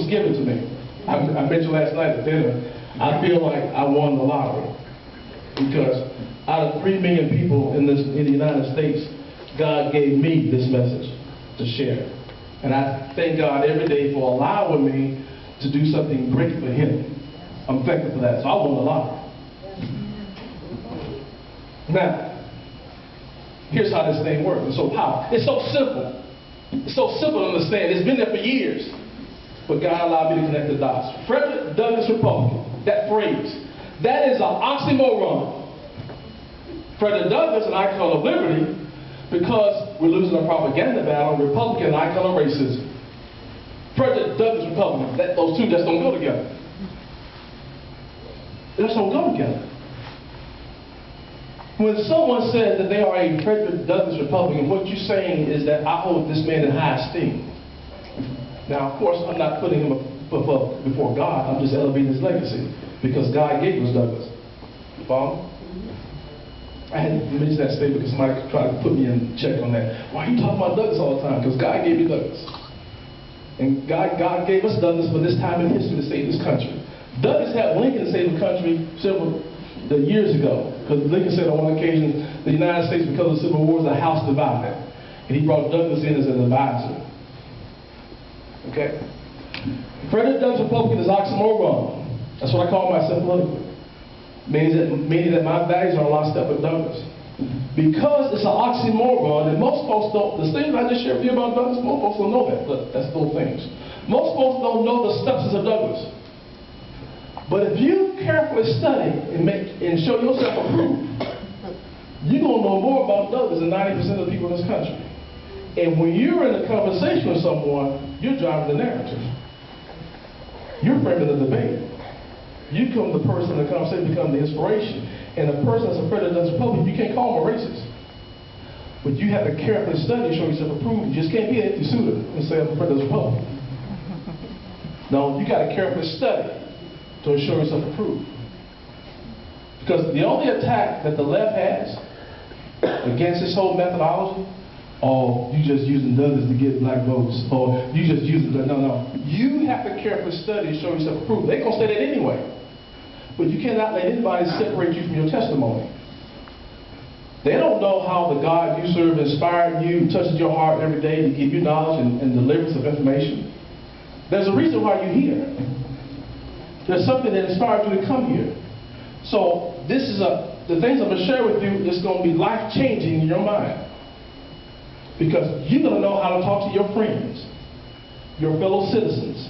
was given to me. I mentioned last night at dinner, I feel like I won the lottery. Because out of 3 million people in the United States, God gave me this message to share. And I thank God every day for allowing me to do something great for Him. I'm thankful for that. So I won the lottery. Now, here's how this thing works. It's so powerful. It's so simple. It's so simple to understand. It's been there for years. But God allowed me to connect the dots. Frederick Douglass Republican, that phrase, that is an oxymoron. Frederick Douglass, an icon of liberty, because we're losing a propaganda battle, Republican, an icon of racism. Frederick Douglass Republican, those two just don't go together. They just don't go together. When someone says that they are a Frederick Douglass Republican, what you're saying is that I hold this man in high esteem. Now, of course, I'm not putting him before God. I'm just elevating his legacy because God gave us Douglass. You follow? I had to mention that statement because somebody tried to put me in check on that. Why are you talking about Douglass all the time? Because God gave me Douglass. And God gave us Douglass for this time in history to save this country. Douglass helped Lincoln save the country several years ago. Because Lincoln said on one occasion, the United States, because of the Civil War, is a house divided. And he brought Douglass in as an advisor. Okay? Frederick Douglass Republican is oxymoron. That's what I call myself politically. Meaning that my values are lockstep with Douglass. Because it's an oxymoron, and most folks don't, the things I just shared with you about Douglass, most folks don't know that, but that's those things. Most folks don't know the substance of Douglass. But if you carefully study and show yourself approved, you're going to know more about Douglass than 90% of the people in this country. And when you're in a conversation with someone, you're driving the narrative. You're framing the debate. You become the person in the conversation, become the inspiration. And the person that's a Frederick Douglass Republican, you can't call them a racist. But you have to carefully study and show yourself approved. You just can't be an empty suitor and say I'm a Frederick Douglass Republican. No, you got to carefully study to show yourself approved. Because the only attack that the left has against this whole methodology, oh, you just using Douglass to get black votes, or you just using the, no. You have to carefully study and show yourself approved. They're going to say that anyway. But you cannot let anybody separate you from your testimony. They don't know how the God you serve inspired you, touches your heart every day to give you knowledge and deliverance of information. There's a reason why you're here. There's something that inspired you to come here. So this is the things I'm going to share with you is going to be life-changing in your mind. Because you're going to know how to talk to your friends, your fellow citizens,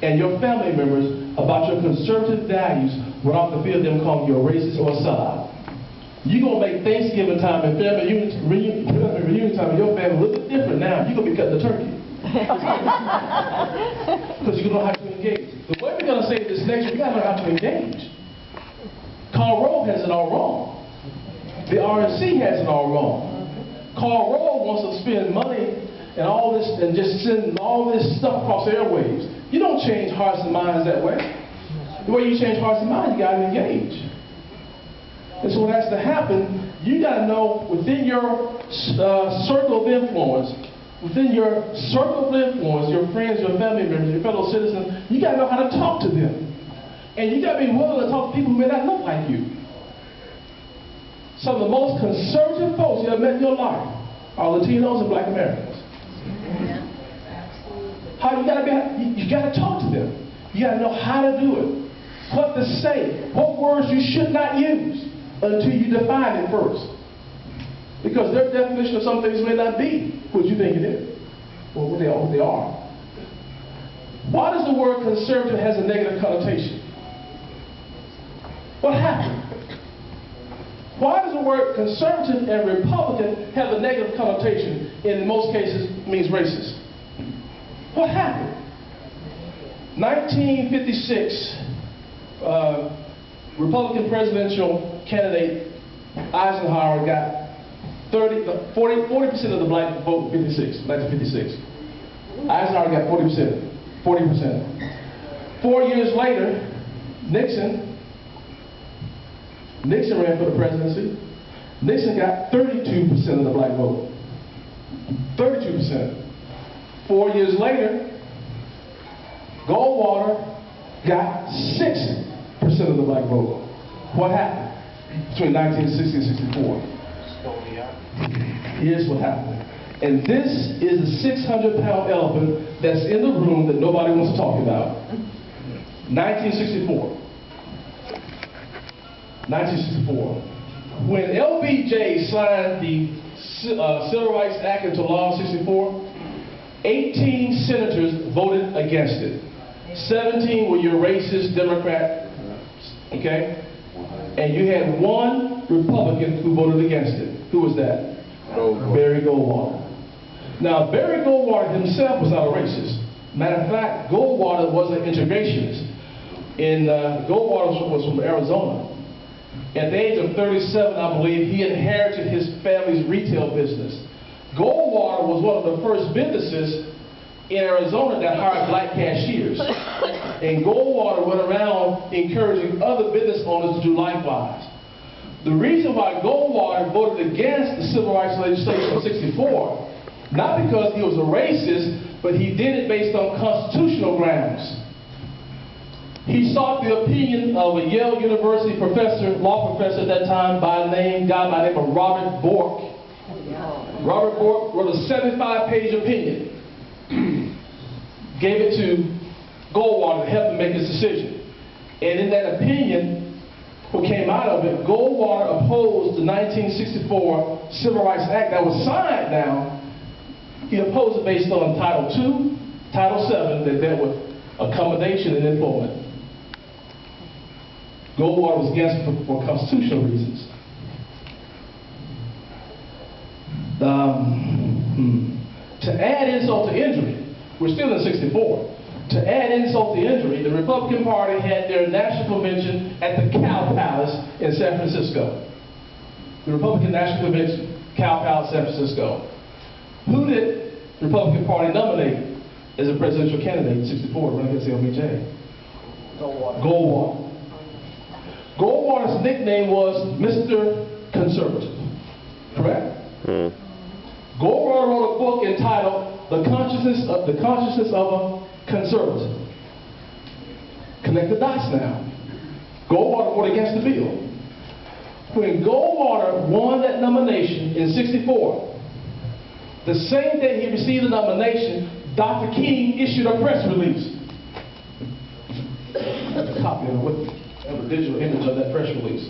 and your family members about your conservative values without the fear of them calling you a racist or a sellout. You're going to make Thanksgiving time and family reunion time in your family a little bit different now. You're going to be cutting the turkey. Because you're going to know how to engage. The way we're going to save this nation, we got to know how to engage. Karl Rove has it all wrong. The RNC has it all wrong. Karl Rove wants to spend money and all this and just send all this stuff across the airwaves. You don't change hearts and minds that way. The way you change hearts and minds, you got to engage. And so what has to happen, you got to know within your circle of influence, your friends, your family members, your fellow citizens, you got to know how to talk to them. And you got to be willing to talk to people who may not look like you. Some of the most conservative folks you ever met in your life are Latinos and Black Americans. How you got to talk to them. You got to know how to do it, what to say, what words you should not use until you define it first. Because their definition of some things may not be what you think it is, or what they are. Why does the word conservative has a negative connotation? What happened? Why does the word conservative and Republican have a negative connotation, and in most cases means racist? What happened? 1956, Republican presidential candidate Eisenhower got 40% of the black vote in 1956. Eisenhower got 40%. 4 years later, Nixon ran for the presidency. Nixon got 32% of the black vote. 32%. 4 years later, Goldwater got 6% of the black vote. What happened between 1960 and 64? Here's what happened. And this is the 600-pound elephant that's in the room that nobody wants to talk about. 1964. 1964. When LBJ signed the Civil Rights Act into law in 64, 18 senators voted against it. 17 were your racist Democrat, okay? And you had one Republican who voted against it. Who was that? Barry Goldwater. Now, Barry Goldwater himself was not a racist. Matter of fact, Goldwater was an integrationist. Goldwater was from Arizona. At the age of 37, I believe, he inherited his family's retail business. Goldwater was one of the first businesses in Arizona that hired black cashiers. And Goldwater went around encouraging other business owners to do likewise. The reason why Goldwater voted against the civil rights legislation of 64, not because he was a racist, but he did it based on constitutional grounds. He sought the opinion of a Yale University professor, law professor at that time, guy by the name of Robert Bork. Robert Bork wrote a 75-page opinion, gave it to Goldwater to help him make his decision. And in that opinion, what came out of it, Goldwater opposed the 1964 Civil Rights Act that was signed now. He opposed it based on Title II, Title VII that dealt with accommodation and employment. Goldwater was against it for constitutional reasons. To add insult to injury, we're still in 64. To add insult to injury, the Republican Party had their national convention at the Cow Palace in San Francisco. The Republican National Convention, Cow Palace, San Francisco. Who did the Republican Party nominate as a presidential candidate in 64 running against LBJ? Goldwater. Goldwater's nickname was Mr. Conservative, correct? Goldwater wrote a book entitled The Consciousness of a Conservative. Connect the dots now. Goldwater voted against the bill. When Goldwater won that nomination in 64, the same day he received the nomination, Dr. King issued a press release. A copy of a digital image of that press release.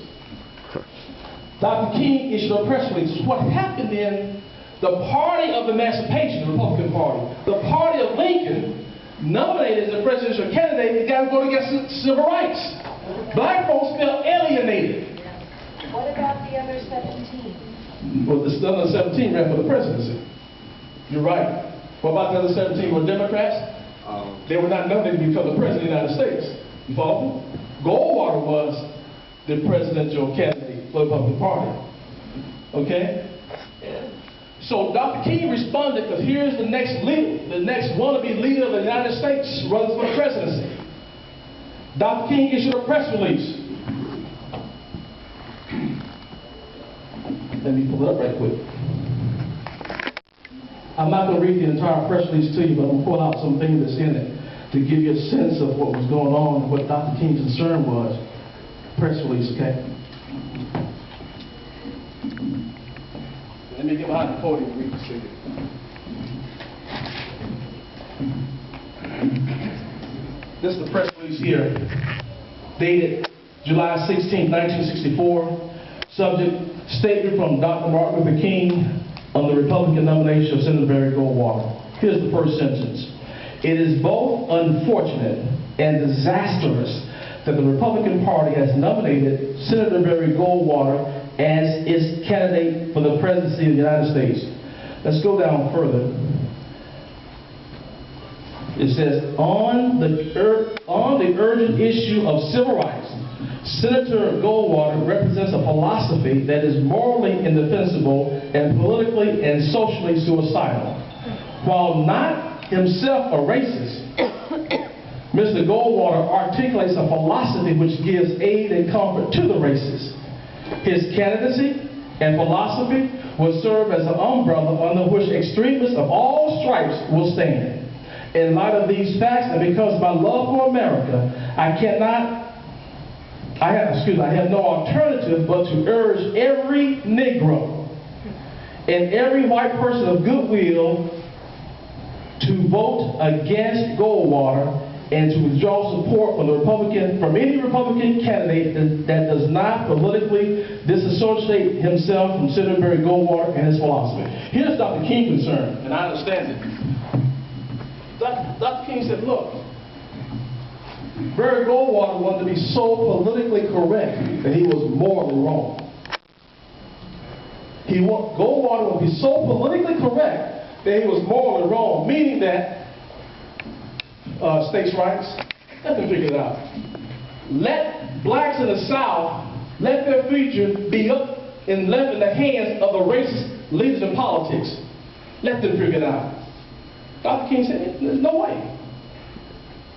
Dr. King issued a press release. What happened then, the party of emancipation, the Republican Party, the party of Lincoln, nominated as a presidential candidate the guy who voted against civil rights. Black folks felt alienated. What about the other 17? Well, the other 17 ran for the presidency. You're right. What about the other 17 were Democrats? They were not nominated to become the president of the United States. You follow me? Goldwater was the presidential candidate for the Republican Party. Okay? So Dr. King responded, because here's the next leader, the next wannabe leader of the United States runs for the presidency. Dr. King issued a press release. Let me pull it up right quick. I'm not going to read the entire press release to you, but I'm going to pull out some things that's in it to give you a sense of what was going on and what Dr. King's concern was. Press release, okay? Let me get behind the podium and read this to you. This is the press release here, dated July 16, 1964. Subject, statement from Dr. Martin Luther King on the Republican nomination of Senator Barry Goldwater. Here's the first sentence. It is both unfortunate and disastrous that the Republican Party has nominated Senator Barry Goldwater as its candidate for the presidency of the United States. Let's go down further. It says, on the urgent issue of civil rights, Senator Goldwater represents a philosophy that is morally indefensible and politically and socially suicidal. While not himself a racist, Mr. Goldwater articulates a philosophy which gives aid and comfort to the racist. His candidacy and philosophy will serve as an umbrella under which extremists of all stripes will stand. In light of these facts, and because of my love for America, I have no alternative but to urge every Negro and every white person of goodwill to vote against Goldwater and to withdraw support from any Republican candidate that does not politically disassociate himself from Senator Barry Goldwater and his philosophy. Here's Dr. King concerned, and I understand it. Dr. King said, look, Barry Goldwater wanted to be so politically correct that he was morally wrong. Goldwater wanted to be so politically correct that he was morally wrong, meaning that states' rights, let them figure it out. Let blacks in the South, let their future be left in the hands of the racist leaders in politics. Let them figure it out. Dr. King said, there's no way.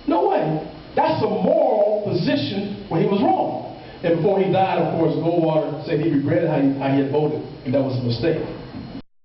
No way. That's a moral position where he was wrong. And before he died, of course, Goldwater said he regretted how he had voted, and that was a mistake.